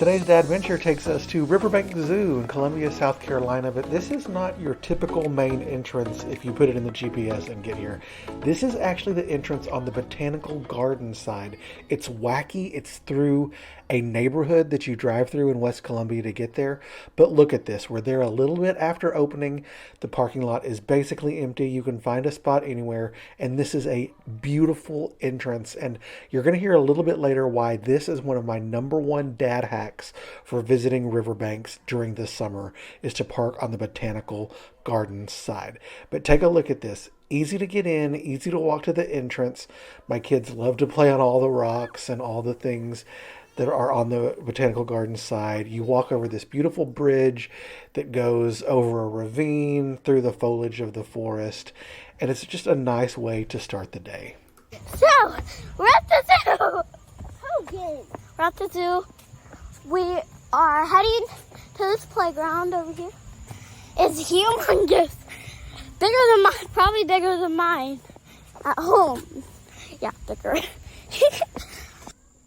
Today's Dadventure takes us to Riverbanks Zoo in Columbia, South Carolina, but this is not your typical main entrance if you put it in the GPS and get here. This is actually the entrance on the Botanical Garden side. It's wacky. It's through a neighborhood that you drive through in West Columbia to get there. But look at this. We're there a little bit after opening. The parking lot is basically empty. You can find a spot anywhere, and this is a beautiful entrance. And you're going to hear a little bit later why this is one of my #1 dad hacks for visiting Riverbanks during the summer is to park on the Botanical Garden side. But take a look at this. Easy to get in, easy to walk to the entrance. My kids love to play on all the rocks and all the things that are on the Botanical Garden side. You walk over this beautiful bridge that goes over a ravine through the foliage of the forest, and it's just a nice way to start the day. So, we're at the zoo! Okay. We're at the zoo. We are heading to this playground over here. It's humongous. Bigger than mine, probably bigger than mine at home. Yeah, bigger.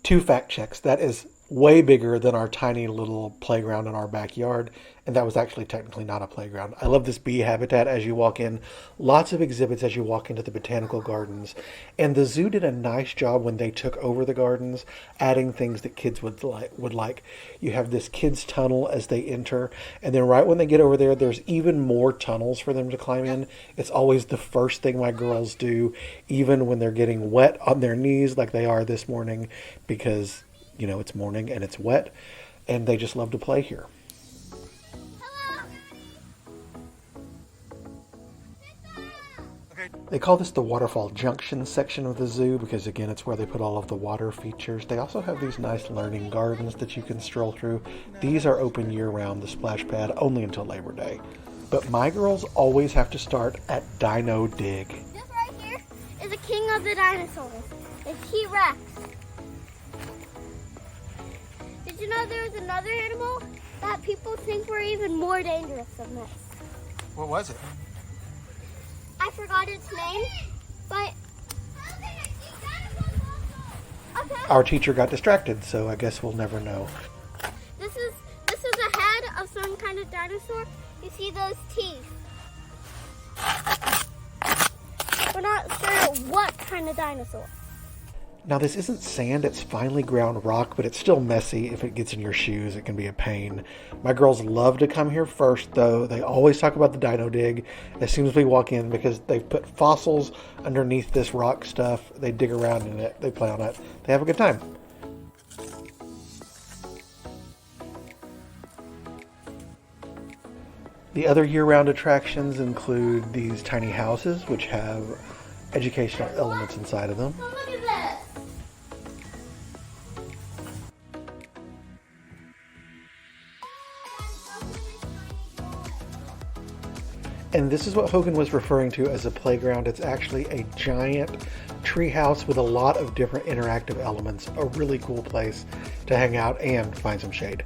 2 fact checks. That is way bigger than our tiny little playground in our backyard, and that was actually technically not a playground. I love this bee habitat as you walk in. Lots of exhibits as you walk into the Botanical Gardens, and the zoo did a nice job when they took over the gardens, adding things that kids would like. You have this kids tunnel as they enter, and then right when they get over there, there's even more tunnels for them to climb in. It's always the first thing my girls do, even when they're getting wet on their knees like they are this morning, because you know, it's morning and it's wet, and they just love to play here. They call this the Waterfall junction section of the zoo because, again, it's where they put all of the water features. They also have these nice learning gardens that you can stroll through. These are open year-round, the splash pad, only until Labor Day. But my girls always have to start at Dino Dig. This right here is the king of the dinosaurs. It's T-Rex. Did you know there's another animal that people think were even more dangerous than this? What was it? I forgot its name, but... Okay. Our teacher got distracted, so I guess we'll never know. This is a head of some kind of dinosaur. You see those teeth. We're not sure what kind of dinosaur. Now this isn't sand, it's finely ground rock, but it's still messy. If it gets in your shoes, it can be a pain. My girls love to come here first though. They always talk about the Dino Dig as soon as we walk in because they've put fossils underneath this rock stuff. They dig around in it, they play on it, they have a good time. The other year-round attractions include these tiny houses which have educational elements inside of them. So look at this. And this is what Hogan was referring to as a playground. It's actually a giant tree house with a lot of different interactive elements. A really cool place to hang out and find some shade.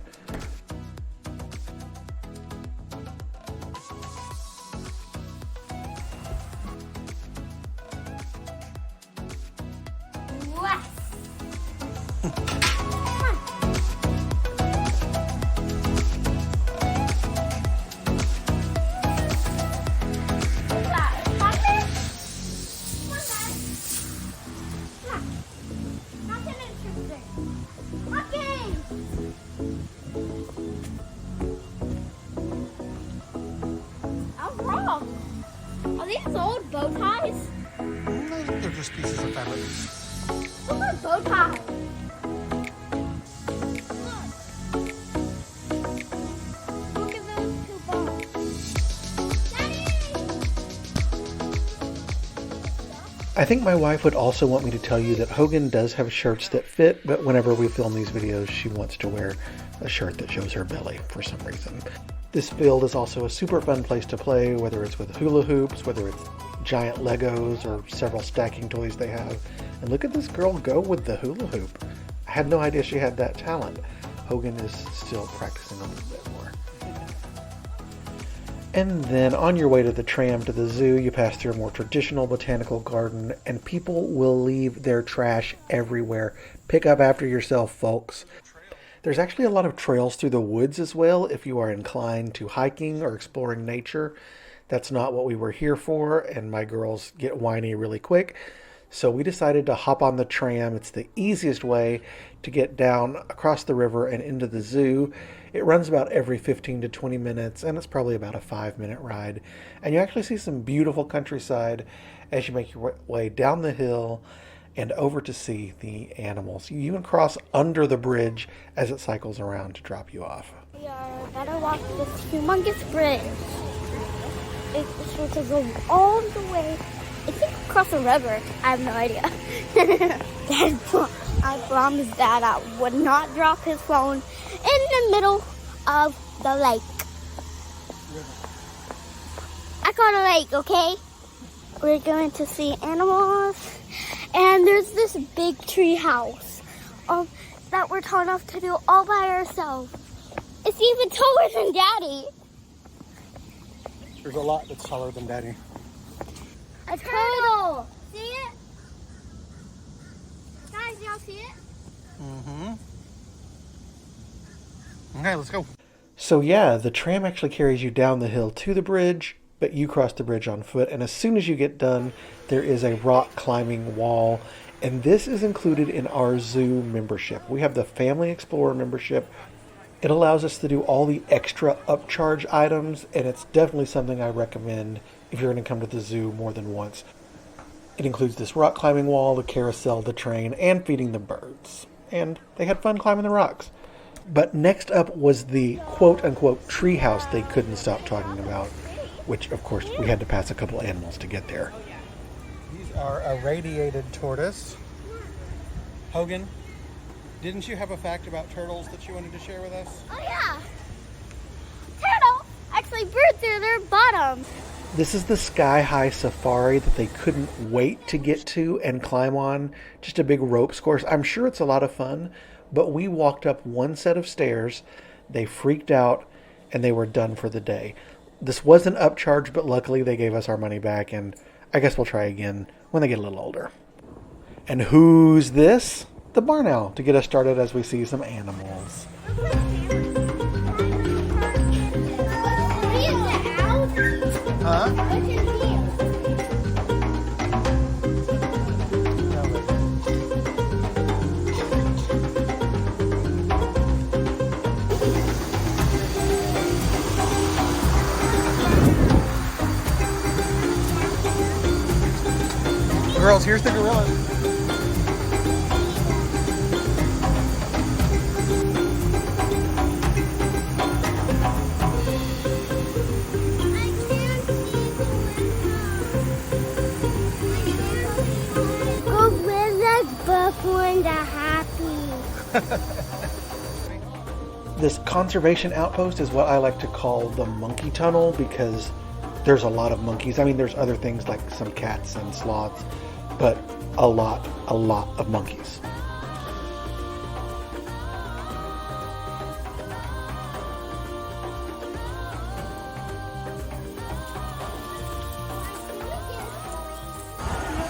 Are these old bow ties? They're just pieces of fabric. Look at bow ties. Look at those 2 bows. Daddy! I think my wife would also want me to tell you that Hogan does have shirts that fit, but whenever we film these videos, she wants to wear a shirt that shows her belly for some reason. This field is also a super fun place to play, whether it's with hula hoops, whether it's giant Legos, or several stacking toys they have. And look at this girl go with the hula hoop. I had no idea she had that talent. Hogan is still practicing a little bit more. And then on your way to the tram to the zoo, you pass through a more traditional botanical garden, and people will leave their trash everywhere. Pick up after yourself, folks. There's actually a lot of trails through the woods as well if you are inclined to hiking or exploring nature. That's not what we were here for, and my girls get whiny really quick. So we decided to hop on the tram. It's the easiest way to get down across the river and into the zoo. It runs about every 15 to 20 minutes, and it's probably about a 5-minute ride. And you actually see some beautiful countryside as you make your way down the hill and over to see the animals. You even cross under the bridge as it cycles around to drop you off. We are about to walk this humongous bridge. It's supposed to go all the way, I think, across a river. I have no idea. I promised Dad I would not drop his phone in the middle of the lake. I call it a lake, okay? We're going to see animals. And there's this big tree house that we're tall enough to do all by ourselves. It's even taller than Daddy. There's a lot that's taller than Daddy. A turtle. See it? Guys, y'all see it? Mm-hmm. Okay, let's go. So yeah, the tram actually carries you down the hill to the bridge, but you cross the bridge on foot. And as soon as you get done, there is a rock climbing wall. And this is included in our zoo membership. We have the Family Explorer membership. It allows us to do all the extra upcharge items, and it's definitely something I recommend if you're going to come to the zoo more than once. It includes this rock climbing wall, the carousel, the train, and feeding the birds. And they had fun climbing the rocks. But next up was the quote-unquote treehouse they couldn't stop talking about, which, of course, we had to pass a couple animals to get there. These are a radiated tortoise. Hogan, didn't you have a fact about turtles that you wanted to share with us? Oh, yeah. Turtle actually breathe through their bottoms. This is the sky-high safari that they couldn't wait to get to and climb on. Just a big ropes course. I'm sure it's a lot of fun, but we walked up one set of stairs. They freaked out, and they were done for the day. This was an upcharge, but luckily they gave us our money back, and I guess we'll try again when they get a little older. And who's this? The barn owl, to get us started as we see some animals. Huh? Girls, here's the gorilla. This conservation outpost is what I like to call the monkey tunnel because there's a lot of monkeys. I mean, there's other things like some cats and sloths, but a lot of monkeys.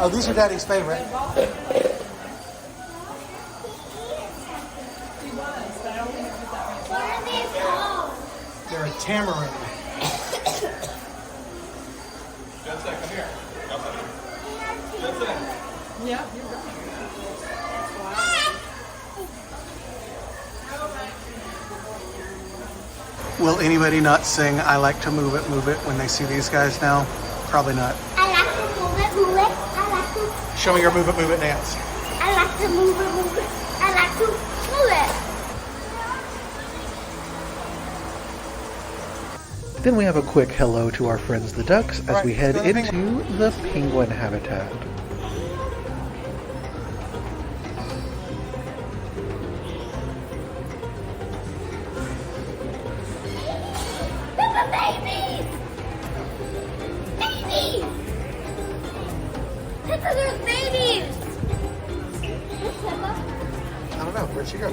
Oh, these are Daddy's favorite. They're a tamarin. Jensen, come here. Jensen. Yeah, you're right. Will anybody not sing "I like to move it" when they see these guys now? Probably not. I like to move it. I like to. Show me your move it dance. I like to move it. I like to move it. Then we have a quick hello to our friends the ducks as we head into the penguin habitat. Babies! Babies! Pippa, there's babies! Where's Pippa? I don't know. Where'd she go?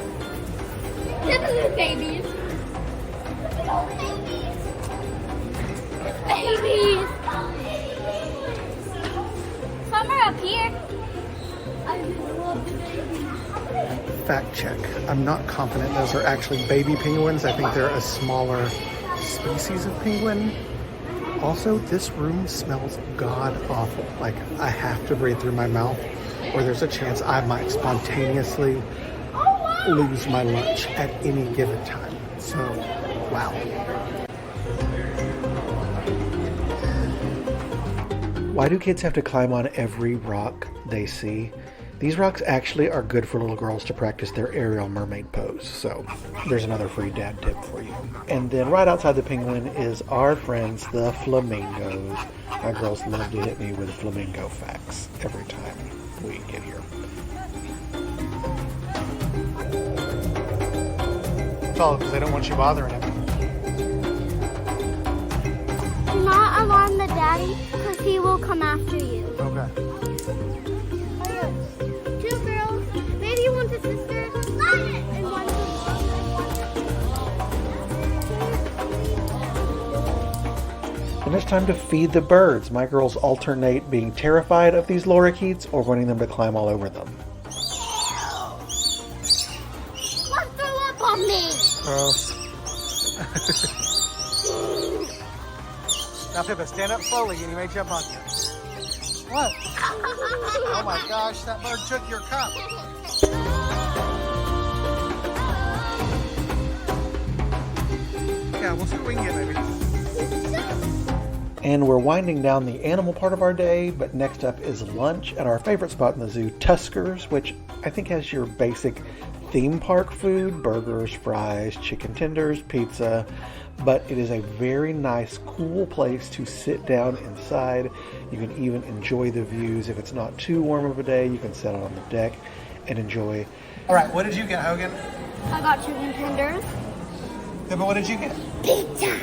Pippa, there's babies. Look at all the babies. Babies! Some are up here. I just love the babies. fact check. I'm not confident those are actually baby penguins. I think they're a smaller species of penguin. Also, this room smells god-awful. Like, I have to breathe through my mouth, or there's a chance I might spontaneously lose my lunch at any given time. So, wow. Why do kids have to climb on every rock they see? These rocks actually are good for little girls to practice their aerial mermaid pose. So there's another free dad tip for you. And then right outside the penguin is our friends, the flamingos. My girls love to hit me with flamingo facts every time we get here. It's all because they don't want you bothering him. Do not alarm the daddy because he will come after you. Okay. Two girls, maybe one's a sister, and one's And it's time to feed the birds. My girls alternate being terrified of these lorikeets or wanting them to climb all over them. What threw up on me? Now, Pippa, stand up slowly and he may jump on you. What? Oh my gosh, that bird took your cup. Yeah, we'll see what we can get, maybe. And we're winding down the animal part of our day, but next up is lunch at our favorite spot in the zoo, Tuskers, which I think has your basic theme park food, burgers, fries, chicken tenders, pizza, but it is a very nice, cool place to sit down inside. You can even enjoy the views. If it's not too warm of a day, you can sit out on the deck and enjoy. All right, what did you get, Hogan? I got chicken tenders. Pippa, what did you get? Pizza.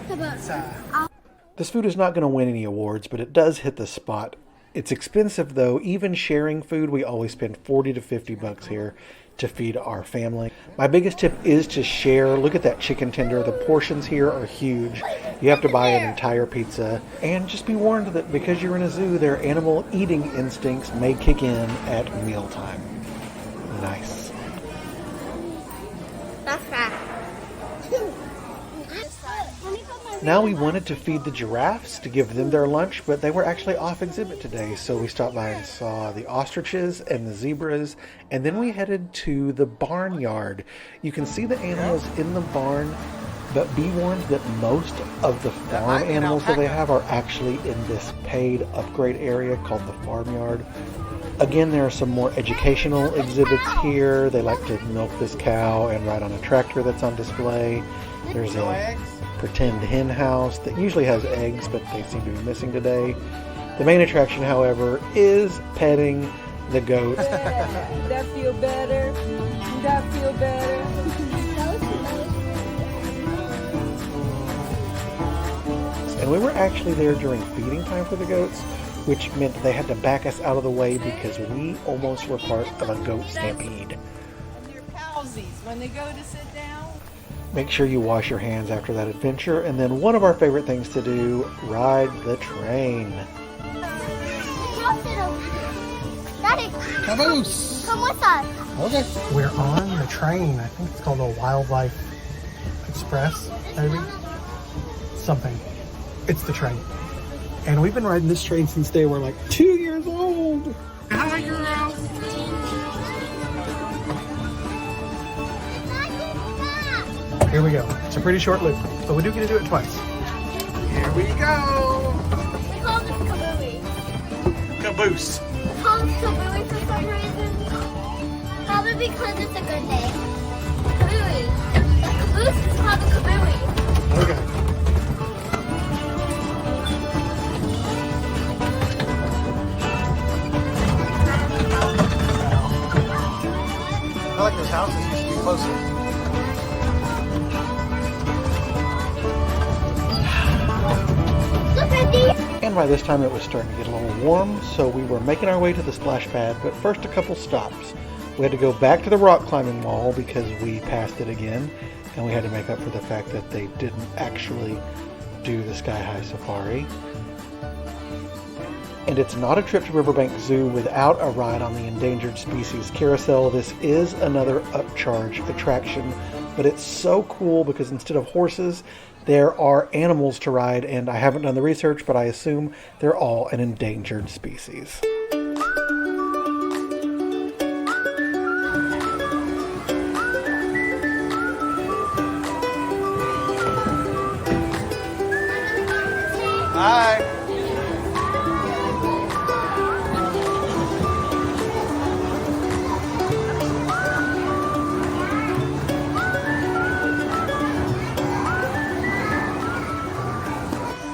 Pizza. This food is not going to win any awards, but it does hit the spot. It's expensive though. Even sharing food, we always spend $40 to $50 here to feed our family. My biggest tip is to share. Look at that chicken tender. The portions here are huge. You have to buy an entire pizza. And just be warned that because you're in a zoo, their animal eating instincts may kick in at mealtime. Nice. That's right. Now we wanted to feed the giraffes to give them their lunch, but they were actually off exhibit today, so we stopped by and saw the ostriches and the zebras, and then we headed to the barnyard. You can see the animals in the barn, but be warned that most of the farm animals that they have are actually in this paid upgrade area called the farmyard. Again, there are some more educational exhibits here. They like to milk this cow and ride on a tractor that's on display. There's a pretend hen house that usually has eggs, but they seem to be missing today. The main attraction, however, is petting the goats. That feel better? That feel better? And we were actually there during feeding time for the goats, which meant they had to back us out of the way because we almost were part of a goat stampede. Your palsies, when they go to sit down. Make sure you wash your hands after that adventure, and then one of our favorite things to do, ride the train. Daddy, Caboose! come with us. Okay. We're on the train. I think it's called a Wildlife Express, maybe? Something. It's the train. And we've been riding this train since they were like 2 years old. Hi, girl. Here we go. It's a pretty short loop, but we do get to do it twice. Here we go. We call this Kabooey. Caboose. We call this Kabooey for some reason. Probably because it's a good name. Kabooey. The caboose is called the Kabooey. Okay. I like those houses used to be closer. And by this time it was starting to get a little warm, so we were making our way to the splash pad, but first a couple stops. We had to go back to the rock climbing wall because we passed it again, and we had to make up for the fact that they didn't actually do the sky high safari. And it's not a trip to Riverbanks Zoo without a ride on the endangered species carousel. This is another upcharge attraction, but it's so cool because instead of horses, there are animals to ride, and I haven't done the research, but I assume they're all an endangered species. Hi.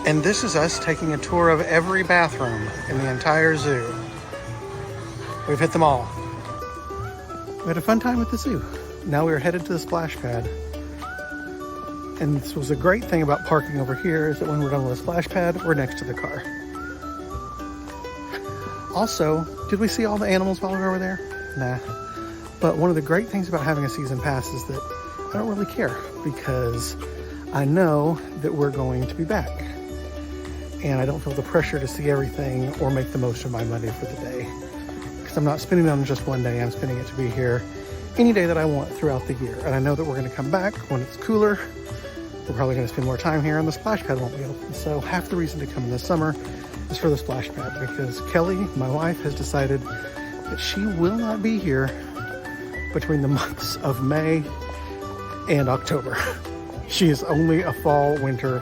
And this is us taking a tour of every bathroom in the entire zoo. We've hit them all. We had a fun time at the zoo. Now we're headed to the splash pad. And this was a great thing about parking over here is that when we're done with the splash pad, we're next to the car. Also, did we see all the animals while we were over there? Nah. But one of the great things about having a season pass is that I don't really care because I know that we're going to be back. And I don't feel the pressure to see everything or make the most of my money for the day. Because I'm not spending it on just one day, I'm spending it to be here any day that I want throughout the year. And I know that we're gonna come back when it's cooler. We're probably gonna spend more time here and the splash pad won't be open. So half the reason to come in the summer is for the splash pad because Kelly, my wife, has decided that she will not be here between the months of May and October. She is only a fall, winter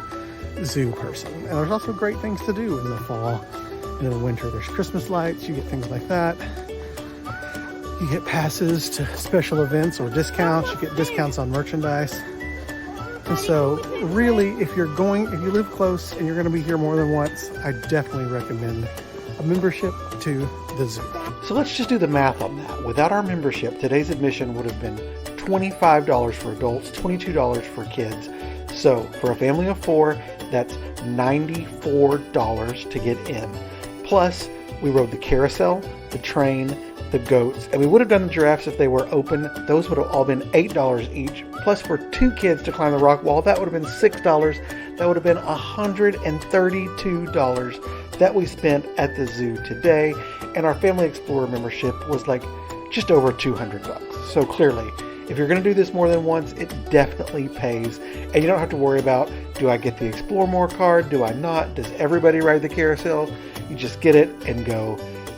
zoo person. And there's also great things to do in the fall and in the winter. There's Christmas lights, you get things like that. You get passes to special events or discounts, you get discounts on merchandise. And so really, if you live close and you're gonna be here more than once, I definitely recommend a membership to the zoo. So let's just do the math on that. Without our membership, today's admission would have been $25 for adults, $22 for kids. So for a family of 4, that's $94 to get in. Plus, we rode the carousel, the train, the goats, and we would have done the giraffes if they were open. Those would have all been $8 each. Plus, for 2 kids to climb the rock wall, that would have been $6. That would have been $132 that we spent at the zoo today. And our Family Explorer membership was like just over $200. So clearly, if you're going to do this more than once, it definitely pays. And you don't have to worry about, do I get the Explore More card? Do I not? Does everybody ride the carousel? You just get it and go.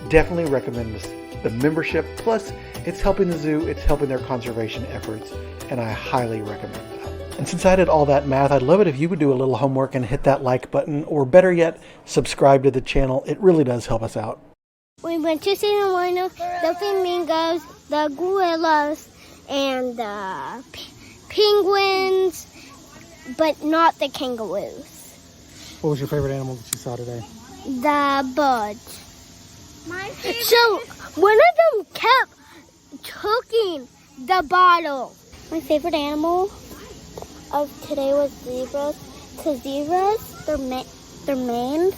Definitely recommend the membership. Plus, it's helping the zoo. It's helping their conservation efforts. And I highly recommend that. And since I did all that math, I'd love it if you would do a little homework and hit that like button. Or better yet, subscribe to the channel. It really does help us out. We went to see the flamingos, the gorillas, and the penguins, but not the kangaroos. What was your favorite animal that you saw today? The birds. So one of them kept taking the bottle. My favorite animal of today was zebras. Because zebras, their manes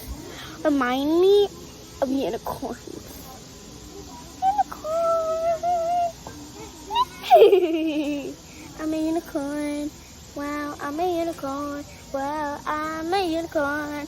remind me of unicorns. I'm a unicorn. Wow, I'm a unicorn. Wow, I'm a unicorn.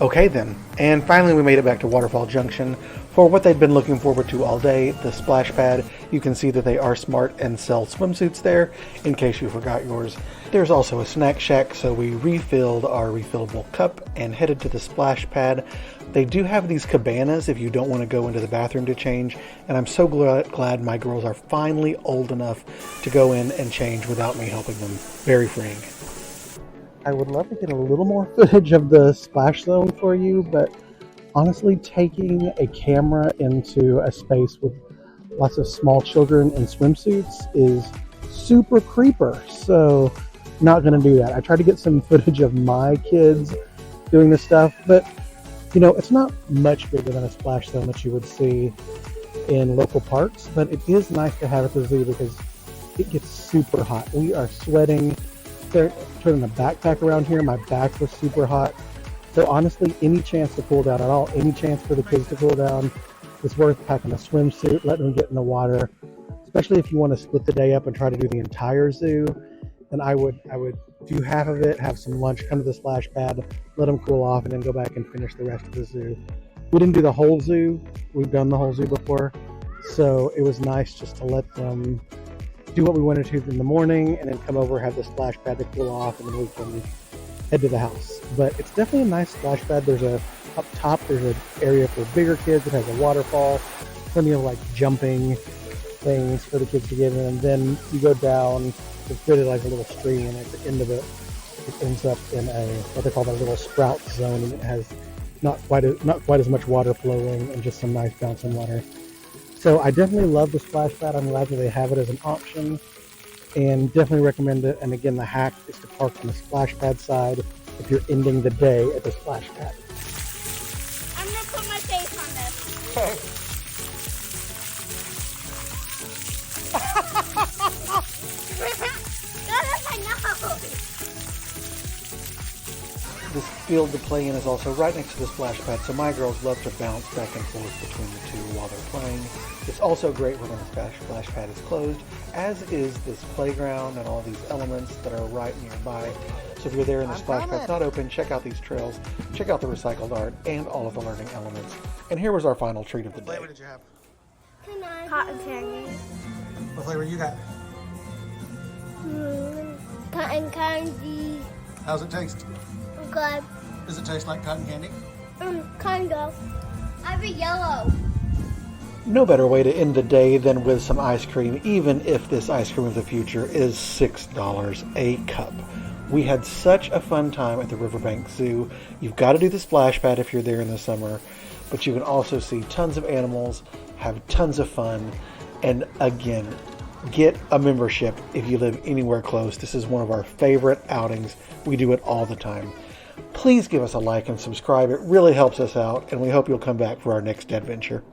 Okay then. And finally we made it back to Waterfall Junction for what they'd been looking forward to all day, the splash pad. You can see that they are smart and sell swimsuits there, in case you forgot yours. There's also a snack shack, so we refilled our refillable cup and headed to the splash pad. They do have these cabanas if you don't want to go into the bathroom to change, and I'm so glad my girls are finally old enough to go in and change without me helping them. Very freeing. I would love to get a little more footage of the splash zone for you, but honestly, taking a camera into a space with lots of small children in swimsuits is super creeper, so not going to do that. I tried to get some footage of my kids doing this stuff, but you know, it's not much bigger than a splash zone that you would see in local parks, but it is nice to have at the zoo because it gets super hot. We are sweating. Turning the backpack around here, my back was super hot. So honestly, any chance to cool down at all, any chance for the kids to cool down, it's worth packing a swimsuit, letting them get in the water. Especially if you want to split the day up and try to do the entire zoo, then I would do half of it, have some lunch, come to the splash pad, let them cool off, and then go back and finish the rest of the zoo. We didn't do the whole zoo. We've done the whole zoo before. So it was nice just to let them do what we wanted to in the morning and then come over, have the splash pad to cool off, and then we can head to the house. But it's definitely a nice splash pad. Up top, there's an area for bigger kids. It has a waterfall, plenty of like jumping things for the kids to get in. And then you go down, it's created like a little stream, and at the end of it, it ends up in what they call a little sprout zone, and it has not quite as much water flowing and just some nice bouncing water. So I definitely love the splash pad. I'm glad that they have it as an option, and definitely recommend it. And again, the hack is to park on the splash pad side if you're ending the day at the splash pad. I'm gonna put my face on this. Okay. That is my nose. This field to play in is also right next to the splash pad, so my girls love to bounce back and forth between the two while they're playing. It's also great when the splash pad is closed, as is this playground and all these elements that are right nearby. So if you're there and the splash pad's not open, check out these trails, check out the recycled art, and all of the learning elements. And here was our final treat of the day. What flavor did you have? Cotton candy. What flavor you got? Cotton candy. How's it taste? Good. Does it taste like cotton candy? Kind of. I have a yellow. No better way to end the day than with some ice cream, even if this ice cream of the future is $6 a cup. We had such a fun time at the Riverbanks Zoo. You've got to do the splash pad if you're there in the summer, but you can also see tons of animals, have tons of fun, and again, get a membership if you live anywhere close. This is one of our favorite outings. We do it all the time. Please give us a like and subscribe. It really helps us out, and we hope you'll come back for our next adventure.